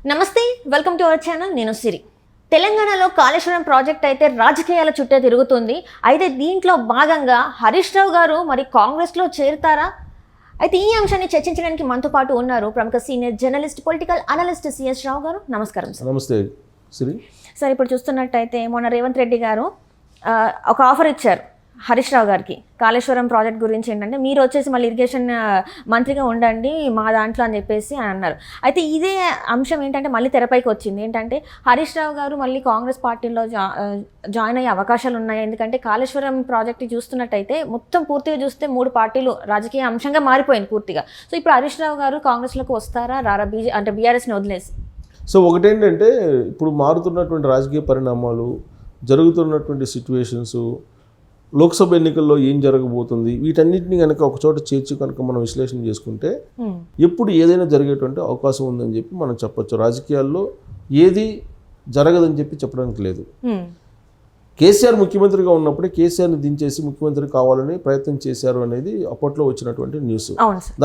నమస్తే, welcome to our channel. నేను సిరి. తెలంగాణలో కాళేశ్వరం ప్రాజెక్ట్ అయితే రాజకీయాల చుట్టే తిరుగుతుంది. అయితే దీంట్లో భాగంగా హరీష్ రావు గారు మరి కాంగ్రెస్లో చేరుతారా? అయితే ఈ అంశాన్ని చర్చించడానికి మనతో పాటు ఉన్నారు ప్రముఖ senior journalist, political analyst CS Rao గారు. నమస్కారం సార్. నమస్తే సిరి. సార్, ఇప్పుడు చూస్తున్నట్టయితే మొన్న రేవంత్ రెడ్డి గారు ఒక ఆఫర్ ఇచ్చారు హరీష్ రావు గారికి కాళేశ్వరం ప్రాజెక్ట్ గురించి. ఏంటంటే మీరు వచ్చేసి మళ్ళీ ఇరిగేషన్ మంత్రిగా ఉండండి మా దాంట్లో అని చెప్పేసి అన్నారు. అయితే ఇదే అంశం ఏంటంటే మళ్ళీ తెరపైకి వచ్చింది. ఏంటంటే హరీష్ రావు గారు మళ్ళీ కాంగ్రెస్ పార్టీలో జాయిన్ అయ్యే అవకాశాలు ఉన్నాయి. ఎందుకంటే కాళేశ్వరం ప్రాజెక్ట్ చూస్తున్నట్టయితే మొత్తం పూర్తిగా చూస్తే 3 పార్టీలు రాజకీయ అంశంగా మారిపోయింది పూర్తిగా. సో ఇప్పుడు హరీష్ రావు గారు కాంగ్రెస్లోకి వస్తారా రారా? అంటే బీఆర్ఎస్ని వదిలేసి. సో ఒకటేంటంటే ఇప్పుడు మారుతున్నటువంటి రాజకీయ పరిణామాలు, జరుగుతున్నటువంటి సిచ్యువేషన్స్, లోక్సభ ఎన్నికల్లో ఏం జరగబోతుంది, వీటన్నిటిని కనుక ఒక చోట చేర్చి కనుక మనం విశ్లేషణ చేసుకుంటే ఎప్పుడు ఏదైనా జరిగేటువంటి అవకాశం ఉందని చెప్పి మనం చెప్పొచ్చు. రాజకీయాల్లో ఏది జరగదని చెప్పి చెప్పడానికి లేదు. కేసీఆర్ ముఖ్యమంత్రిగా ఉన్నప్పుడే కేసీఆర్ని దించేసి ముఖ్యమంత్రి కావాలని ప్రయత్నం చేశారు అనేది అప్పట్లో వచ్చినటువంటి న్యూస్.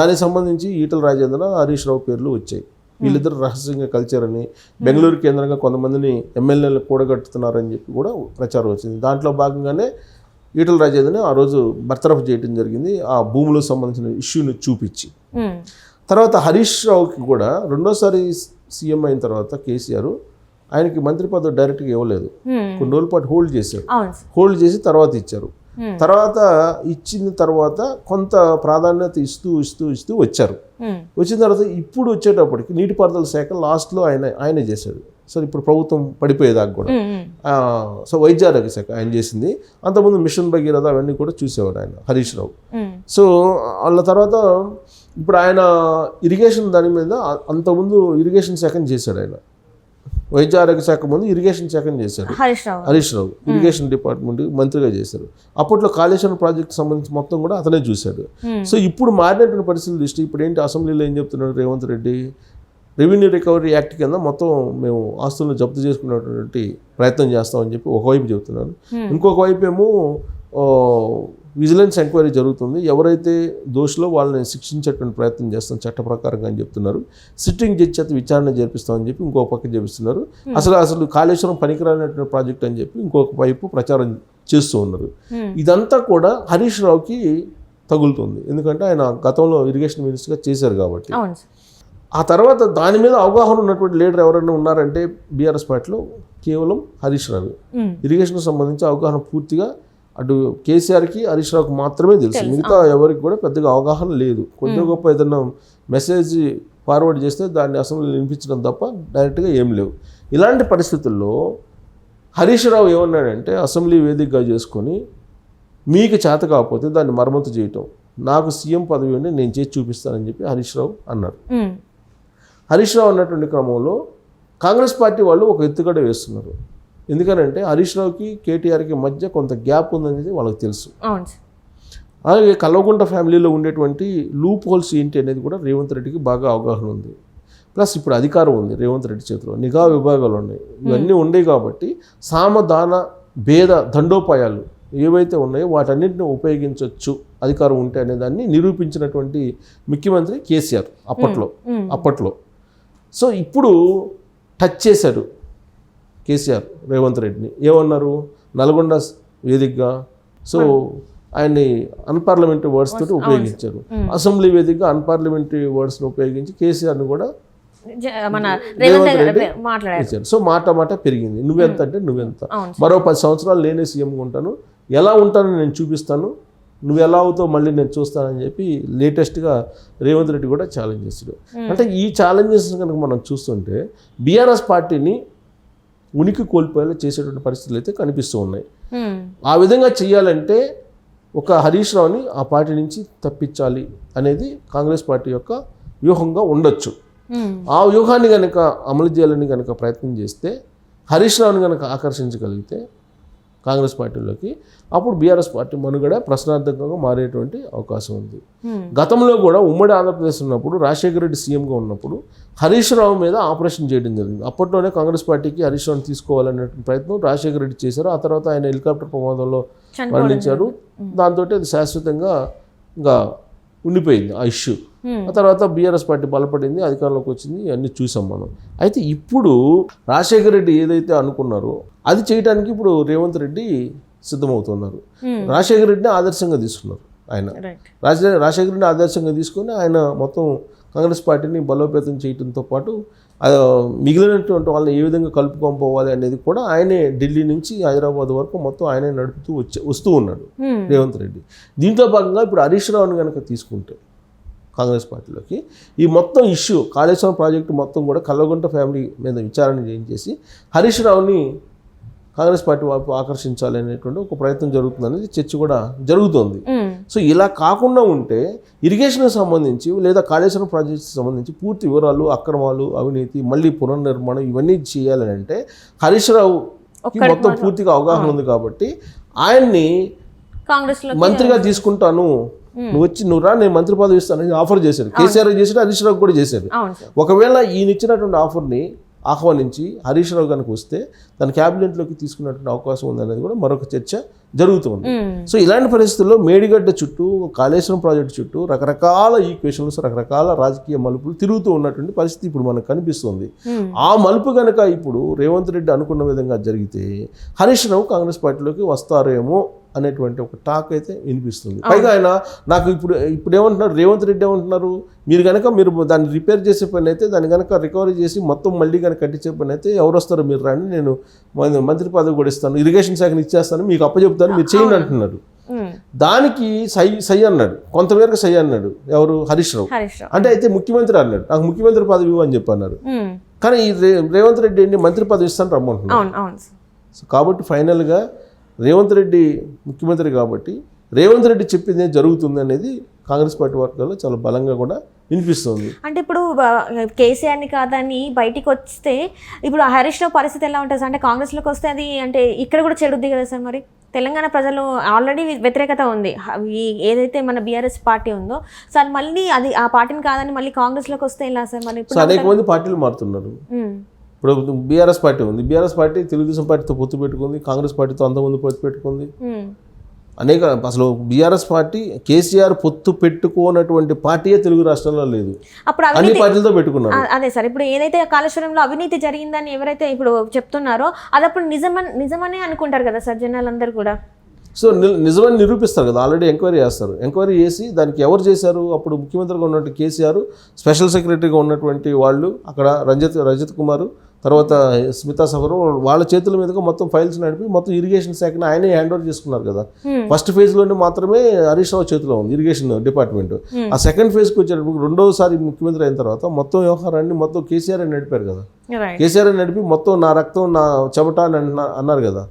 దానికి సంబంధించి ఈటల రాజేంద్ర, హరీష్ రావు పేర్లు వచ్చాయి. వీళ్ళిద్దరు రహస్యంగా కలిచారని, బెంగళూరు కేంద్రంగా కొంతమందిని ఎమ్మెల్యేలు కూడగట్టుతున్నారని చెప్పి కూడా ప్రచారం వచ్చింది. దాంట్లో భాగంగానే ఈటల రాజేంద్రని ఆ రోజు బర్తరఫ్ చేయడం జరిగింది, ఆ భూములకు సంబంధించిన ఇష్యూని చూపించి. తర్వాత హరీష్ రావుకి కూడా రెండోసారి సీఎం అయిన తర్వాత కేసీఆర్ ఆయనకి మంత్రి పదవి డైరెక్ట్గా ఇవ్వలేదు. కొన్ని రోజుల పాటు హోల్డ్ చేశారు. హోల్డ్ చేసి తర్వాత ఇచ్చారు. తర్వాత ఇచ్చిన తర్వాత కొంత ప్రాధాన్యత ఇస్తూ వచ్చారు. వచ్చిన తర్వాత ఇప్పుడు వచ్చేటప్పటికి నీటిపారుదల శాఖ లాస్ట్లో ఆయనే చేశాడు. సో ఇప్పుడు ప్రభుత్వం పడిపోయేదాకా కూడా. సో వైద్యారోగ్య శాఖ ఆయన చేసింది. అంతకుముందు మిషన్ భగీరథ అవన్నీ కూడా చూసేవాడు ఆయన హరీష్ రావు. సో వాళ్ళ తర్వాత ఇప్పుడు ఆయన ఇరిగేషన్ దాని మీద అంతకుముందు ఇరిగేషన్ శాఖను చేశాడు. ఆయన వైద్య ఆరోగ్య శాఖ ముందు ఇరిగేషన్ శాఖను చేశాడు హరీష్ రావు. ఇరిగేషన్ డిపార్ట్మెంట్ మంత్రిగా చేశారు. అప్పట్లో కాళేశ్వరం ప్రాజెక్ట్ సంబంధించి మొత్తం కూడా అతనే చూశాడు. సో ఇప్పుడు మారినటువంటి పరిస్థితుల దృష్టి ఇప్పుడు ఏంటి, అసెంబ్లీలో ఏం చెప్తున్నాడు Revanth Reddy, revenue recovery act కింద మొత్తం మేము ఆస్తులను జప్తు చేసుకునేటువంటి ప్రయత్నం చేస్తామని చెప్పి ఒకవైపు చెబుతున్నాను. ఇంకొక వైపు ఏమో విజిలెన్స్ ఎంక్వైరీ జరుగుతుంది, ఎవరైతే దోషులో వాళ్ళని శిక్షించేటువంటి ప్రయత్నం చేస్తాం చట్ట ప్రకారంగా అని చెప్తున్నారు. సిట్టింగ్ జడ్జి చేత విచారణ జరిపిస్తామని చెప్పి ఇంకొక పక్క చేపిస్తున్నారు. అసలు కాళేశ్వరం పనికిరానటువంటి ప్రాజెక్ట్ అని చెప్పి ఇంకొక వైపు ప్రచారం చేస్తూ ఉన్నారు. ఇదంతా కూడా హరీష్ రావుకి తగులుతుంది. ఎందుకంటే ఆయన గతంలో ఇరిగేషన్ మినిస్టర్గా చేశారు కాబట్టి. ఆ తర్వాత దాని మీద అవగాహన ఉన్నటువంటి లీడర్ ఎవరైనా ఉన్నారంటే బీఆర్ఎస్ పార్టీలో కేవలం హరీష్ రావు. ఇరిగేషన్కి సంబంధించి అవగాహన పూర్తిగా అటు కేసీఆర్కి, హరీష్ రావుకి మాత్రమే తెలుసు. మిగతా ఎవరికి కూడా పెద్దగా అవగాహన లేదు. కొద్దిగా గొప్ప ఏదైనా మెసేజ్ ఫార్వర్డ్ చేస్తే దాన్ని అసెంబ్లీలో వినిపించడం తప్ప డైరెక్ట్గా ఏం లేవు. ఇలాంటి పరిస్థితుల్లో హరీష్ రావు ఏమన్నాడంటే అసెంబ్లీ వేదికగా చేసుకొని మీకు చేత కాకపోతే దాన్ని మరమ్మతు చేయటం, నాకు సీఎం పదవి ఉండి నేను చేసి చూపిస్తానని చెప్పి హరీష్ రావు అన్నారు. హరీష్ రావు అన్నటువంటి క్రమంలో కాంగ్రెస్ పార్టీ వాళ్ళు ఒక ఎత్తుగడ వేస్తున్నారు. ఎందుకనంటే హరీష్ రావుకి కేటీఆర్కి మధ్య కొంత గ్యాప్ ఉందనేది వాళ్ళకి తెలుసు. అలాగే కల్వకుంట ఫ్యామిలీలో ఉండేటువంటి లూప్ హోల్స్ ఏంటి అనేది కూడా రేవంత్ రెడ్డికి బాగా అవగాహన ఉంది. ప్లస్ ఇప్పుడు అధికారం ఉంది రేవంత్ రెడ్డి చేతిలో, నిఘా విభాగాలు ఉన్నాయి, ఇవన్నీ ఉన్నాయి కాబట్టి సామదాన భేద దండోపాయాలు ఏవైతే ఉన్నాయో వాటన్నింటిని ఉపయోగించవచ్చు అధికారం ఉంటే అనే దాన్ని నిరూపించినటువంటి ముఖ్యమంత్రి కేసీఆర్ అప్పట్లో. సో ఇప్పుడు టచ్ చేశాడు కేసీఆర్ రేవంత్ రెడ్డిని. ఏమన్నారు, నల్గొండ వేదికగా సో ఆయన్ని అన్పార్లమెంటరీ వర్డ్స్ తోటి ఉపయోగించారు. అసెంబ్లీ వేదికగా అన్పార్లమెంటరీ వర్డ్స్ని ఉపయోగించి కేసీఆర్ని కూడా రేవంత్ రెడ్డి ఇచ్చారు. సో మాట పెరిగింది. నువ్వెంత అంటే నువ్వెంత, మరో 10 సంవత్సరాలు నేనే సీఎంగా ఉంటాను, ఎలా ఉంటానో నేను చూపిస్తాను, నువ్వు ఎలా అవుతావు మళ్ళీ నేను చూస్తానని చెప్పి లేటెస్ట్గా రేవంత్ రెడ్డి కూడా ఛాలెంజ్ చేశాడు. అంటే ఈ ఛాలెంజెస్ కనుక మనం చూస్తుంటే బీఆర్ఎస్ పార్టీని ఉనికి కోల్పోయేలా చేసేటువంటి పరిస్థితులు అయితే కనిపిస్తూ ఉన్నాయి. ఆ విధంగా చేయాలంటే ఒక హరీష్ రావుని ఆ పార్టీ నుంచి తప్పించాలి అనేది కాంగ్రెస్ పార్టీ యొక్క వ్యూహంగా ఉండొచ్చు. ఆ వ్యూహాన్ని కనుక అమలు చేయాలని కనుక ప్రయత్నం చేస్తే, హరీష్ రావుని కనుక ఆకర్షించగలిగితే కాంగ్రెస్ పార్టీలోకి, అప్పుడు బీఆర్ఎస్ పార్టీ మనుగడ ప్రశ్నార్థకంగా మారేటువంటి అవకాశం ఉంది. గతంలో కూడా ఉమ్మడి ఆంధ్రప్రదేశ్ ఉన్నప్పుడు రాజశేఖర రెడ్డి సీఎంగా ఉన్నప్పుడు హరీష్ రావు మీద ఆపరేషన్ చేయడం జరిగింది. అప్పట్లోనే కాంగ్రెస్ పార్టీకి హరీష్ రావుని తీసుకోవాలనే ప్రయత్నం రాజశేఖర రెడ్డి చేశారు. ఆ తర్వాత ఆయన హెలికాప్టర్ ప్రమాదంలో మరణించారు. దాంతో అది శాశ్వతంగా ఇంకా ఉండిపోయింది ఆ ఇష్యూ. ఆ తర్వాత బీఆర్ఎస్ పార్టీ బలపడింది, అధికారంలోకి వచ్చింది, అన్నీ చూసాం మనం. అయితే ఇప్పుడు రాజశేఖర రెడ్డి ఏదైతే అనుకున్నారో అది చేయడానికి ఇప్పుడు రేవంత్ రెడ్డి సిద్ధమవుతున్నారు. రాజశేఖర రెడ్డిని ఆదర్శంగా తీసుకున్నారు ఆయన. రాజశేఖర రెడ్డిని ఆదర్శంగా తీసుకొని ఆయన మొత్తం కాంగ్రెస్ పార్టీని బలోపేతం చేయడంతో పాటు మిగిలినటువంటి వాళ్ళని ఏ విధంగా కలుపుకొని పోవాలి అనేది కూడా ఆయనే ఢిల్లీ నుంచి హైదరాబాద్ వరకు మొత్తం ఆయనే నడుపుతూ వస్తూ ఉన్నాడు రేవంత్ రెడ్డి. దీంట్లో భాగంగా ఇప్పుడు హరీష్ రావుని కనుక తీసుకుంటే కాంగ్రెస్ పార్టీలోకి ఈ మొత్తం ఇష్యూ కాళేశ్వరం ప్రాజెక్టు మొత్తం కూడా కల్వకుంట్ల ఫ్యామిలీ మీద విచారణ చేయించేసి హరీష్ రావుని కాంగ్రెస్ పార్టీ వైపు ఆకర్షించాలి అనేటువంటి ఒక ప్రయత్నం జరుగుతుందనేది చర్చ కూడా జరుగుతోంది. సో ఇలా కాకుండా ఉంటే ఇరిగేషన్కి సంబంధించి లేదా కాళేశ్వరం ప్రాజెక్ట్కి సంబంధించి పూర్తి వివరాలు, అక్రమాలు, అవినీతి, మళ్ళీ పునర్నిర్మాణం ఇవన్నీ చేయాలని అంటే హరీష్ రావుకి మొత్తం పూర్తిగా అవగాహన ఉంది కాబట్టి ఆయన్ని మంత్రిగా తీసుకుంటాను, నువ్వు రా, నేను మంత్రి పదవి ఇస్తానని ఆఫర్ చేశాడు. కేసీఆర్ చేశాడు, హరీష్ రావు కూడా చేశాడు. ఒకవేళ ఈయన ఇచ్చినటువంటి ఆఫర్ని ఆహ్వానించి హరీష్ రావు కనుక వస్తే తన క్యాబినెట్లోకి తీసుకున్నటువంటి అవకాశం ఉందనేది కూడా మరొక చర్చ జరుగుతుంది. సో ఇలాంటి పరిస్థితుల్లో మేడిగడ్డ చుట్టూ, కాళేశ్వరం ప్రాజెక్టు చుట్టూ రకరకాల ఈక్వేషన్స్, రకరకాల రాజకీయ మలుపులు తిరుగుతూ ఉన్నటువంటి పరిస్థితి ఇప్పుడు మనకు కనిపిస్తుంది. ఆ మలుపు కనుక ఇప్పుడు రేవంత్ రెడ్డి అనుకున్న విధంగా జరిగితే హరీష్ రావు కాంగ్రెస్ పార్టీలోకి వస్తారేమో అనేటువంటి ఒక టాక్ అయితే వినిపిస్తుంది. పైగా ఆయన నాకు ఇప్పుడు ఏమంటున్నారు, రేవంత్ రెడ్డి ఏమంటున్నారు, మీరు దాన్ని రిపేర్ చేసే పని అయితే, దాన్ని కనుక రికవరీ చేసి మొత్తం మళ్ళీ కనుక కట్టించే పని అయితే ఎవరు వస్తారో మీరు రండి, నేను మంత్రి పదవి కూడా ఇస్తాను, ఇరిగేషన్ శాఖని ఇచ్చేస్తాను, మీకు అప్పచెప్తాను, మీరు చేయండి అంటున్నారు. దానికి సై అన్నాడు, కొంతమేరకు సై అన్నాడు ఎవరు, హరీష్ రావు. అంటే అయితే ముఖ్యమంత్రి అన్నాడు, నాకు ముఖ్యమంత్రి పదవి అని చెప్పి అన్నారు. కానీ రేవంత్ రెడ్డి మంత్రి పదవి ఇస్తాను రమ్మంటున్నాడు. సో కాబట్టి ఫైనల్గా రేవంత్ రెడ్డి ముఖ్యమంత్రి కాబట్టి రేవంత్ రెడ్డి చెప్పింది జరుగుతుంది అనేది కాంగ్రెస్ పార్టీ వర్గాల్లో చాలా బలంగా కూడా వినిపిస్తుంది. అంటే ఇప్పుడు కేసీఆర్ని కాదని బయటికి వస్తే ఇప్పుడు హరీష్ రావు పరిస్థితి ఎలా ఉంటుంది అంటే కాంగ్రెస్లోకి వస్తే అది అంటే ఇక్కడ కూడా చెడుద్ది కదా సార్. మరి తెలంగాణ ప్రజలు ఆల్రెడీ వ్యతిరేకత ఉంది, ఏదైతే మన బీఆర్ఎస్ పార్టీ ఉందో సార్, మళ్ళీ అది ఆ పార్టీని కాదని మళ్ళీ కాంగ్రెస్లోకి వస్తే ఎలా సార్? మరి ఇప్పుడు అనేక మంది పార్టీలు మారుతున్నారు. ఇప్పుడు బీఆర్ఎస్ పార్టీ ఉంది, బీఆర్ఎస్ పార్టీ తెలుగుదేశం పార్టీతో పొత్తు పెట్టుకుంది, కాంగ్రెస్ పార్టీతో అంతకుముందు పొత్తు పెట్టుకుంది. అసలు బీఆర్ఎస్ పార్టీ కేసీఆర్ పొత్తు పెట్టుకోనటువంటి పార్టీయే తెలుగు రాష్ట్రాల్లో లేదు, అన్ని పార్టీలతో పెట్టుకున్నారు. అదే సార్, ఇప్పుడు ఏదైతే కాళేశ్వరంలో అవినీతి జరిగిందని ఎవరైతే ఇప్పుడు చెప్తున్నారో అది అప్పుడు నిజమనే అనుకుంటారు కదా సార్ జనాలందరూ కూడా. సో నిజమని నిరూపిస్తారు కదా, ఆల్రెడీ ఎంక్వైరీ చేస్తారు. ఎంక్వైరీ చేసి దానికి ఎవరు చేశారు, అప్పుడు ముఖ్యమంత్రిగా ఉన్నటువంటి కేసీఆర్, స్పెషల్ సెక్రటరీగా ఉన్నటువంటి వాళ్ళు అక్కడ రజత్ కుమార్, తర్వాత స్మితా సఫర్, వాళ్ళ చేతుల మీదుగా మొత్తం ఫైల్స్ నడిపి మొత్తం ఇరిగేషన్ శాఖని ఆయనే హ్యాండ్ ఓవర్ చేసుకున్నారు కదా. ఫస్ట్ ఫేజ్లోనే మాత్రమే హరీష్ రావు చేతిలో ఉంది ఇరిగేషన్ డిపార్ట్మెంట్. ఆ సెకండ్ ఫేజ్కి వచ్చేటప్పుడు రెండోసారి ముఖ్యమంత్రి అయిన తర్వాత మొత్తం వ్యవహారాన్ని మొత్తం కేసీఆర్ నడిపారు కదా. కేసీఆర్ నడిపి మొత్తం నా రక్తం నా చెమట అని అన్నారు కదా.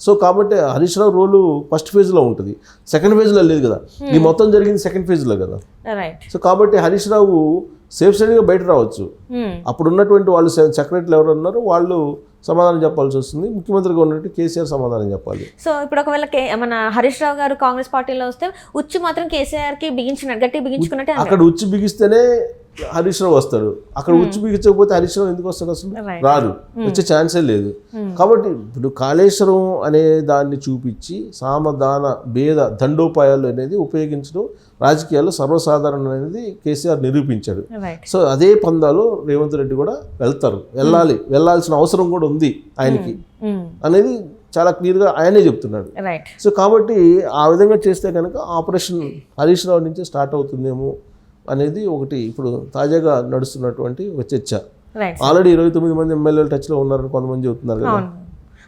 సో కాబట్టి హరీష్ రావు రోలు ఫస్ట్ ఫేజ్లో ఉంటుంది, సెకండ్ ఫేజ్లో లేదు కదా. ఈ మొత్తం జరిగింది సెకండ్ ఫేజ్లో కదా. సో కాబట్టి హరీష్ రావు సేఫ్ సైడ్గా బయట రావచ్చు. అప్పుడు ఉన్నటువంటి వాళ్ళు సెక్రటరీలు ఎవరు ఉన్నారో వాళ్ళు సమాధానం చెప్పాల్సి వస్తుంది, ముఖ్యమంత్రిగా ఉన్నట్టు కేసీఆర్ సమాధానం చెప్పాలి. సో ఇప్పుడు ఒకవేళ మన హరీష్ రావు గారు కాంగ్రెస్ పార్టీలో వస్తే ఉచ్చు మాత్రం కేసీఆర్కి బిగించినట్టు, గట్టి బిగించుకున్నట్టే. అక్కడ ఉచ్చు బిగిస్తేనే హరీష్ రావు వస్తాడు, అక్కడ ఉచ్చు బిగించకపోతే హరీష్ రావు ఎందుకు వస్తాడు? అసలు రాదు, వచ్చే ఛాన్సే లేదు. కాబట్టి ఇప్పుడు కాళేశ్వరం అనే దాన్ని చూపించి సామధాన భేద దండోపాయాలు అనేది ఉపయోగించడం రాజకీయాల్లో సర్వసాధారణం అనేది కేసీఆర్ నిరూపించాడు. సో అదే పందాలో రేవంత్ రెడ్డి కూడా వెళ్ళాల్సిన అవసరం కూడా ఉంది ఆయనకి అనేది చాలా క్లియర్గా ఆయనే చెప్తున్నాడు. సో కాబట్టి ఆ విధంగా చేస్తే కనుక ఆపరేషన్ హరీష్ రావు నుంచే స్టార్ట్ అవుతుందేమో అనేది ఒకటి ఇప్పుడు తాజాగా నడుస్తున్నటువంటి ఒక చర్చ. ఆల్రెడీ 29 మంది ఎమ్మెల్యేలు టచ్లో ఉన్నారని కొంతమంది చెబుతున్నారు కదా.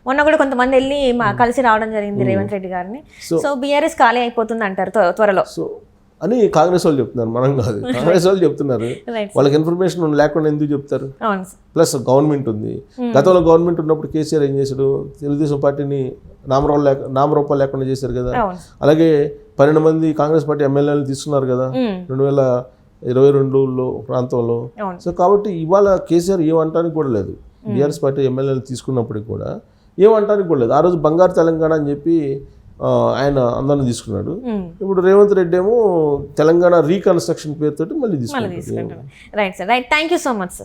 మొన్న కూడా కొంతమంది వెళ్ళి కలిసి రావడం జరిగింది రేవంత్ రెడ్డి గారిని. సో బీఆర్ఎస్ ఖాళీ అయిపోతుంది అంటారు త్వరలో సో అని కాంగ్రెస్ వాళ్ళు చెప్తున్నారు, మనం కాదు. కాంగ్రెస్ వాళ్ళు చెప్తున్నారు, వాళ్ళకి ఇన్ఫర్మేషన్ లేకుండా ఎందుకు చెప్తారు? ప్లస్ గవర్నమెంట్ ఉంది, గతంలో గవర్నమెంట్ ఉన్నప్పుడు కేసీఆర్ ఏం చేశాడు, తెలుగుదేశం పార్టీని నామరూపాలు లేకుండా చేశారు కదా. అలాగే 12 మంది కాంగ్రెస్ పార్టీ ఎమ్మెల్యేలు తీసుకున్నారు కదా 2022లో ప్రాంతంలో. సో కాబట్టి ఇవాళ కేసీఆర్ ఏమంటానికి కూడా లేదు, బీఆర్ఎస్ పార్టీ ఎమ్మెల్యేలు తీసుకున్నప్పటికి కూడా ఏమంటానికి కూడా లేదు. ఆ రోజు బంగారు తెలంగాణ అని చెప్పి ఆయన అందరిని తీసుకున్నాడు. ఇప్పుడు రేవంత్ రెడ్డి ఏమో తెలంగాణ రీకన్స్ట్రక్షన్ పేరుతోటి మళ్ళీ తీసుకున్నాడు. Right sir, right. Thank you so much sir.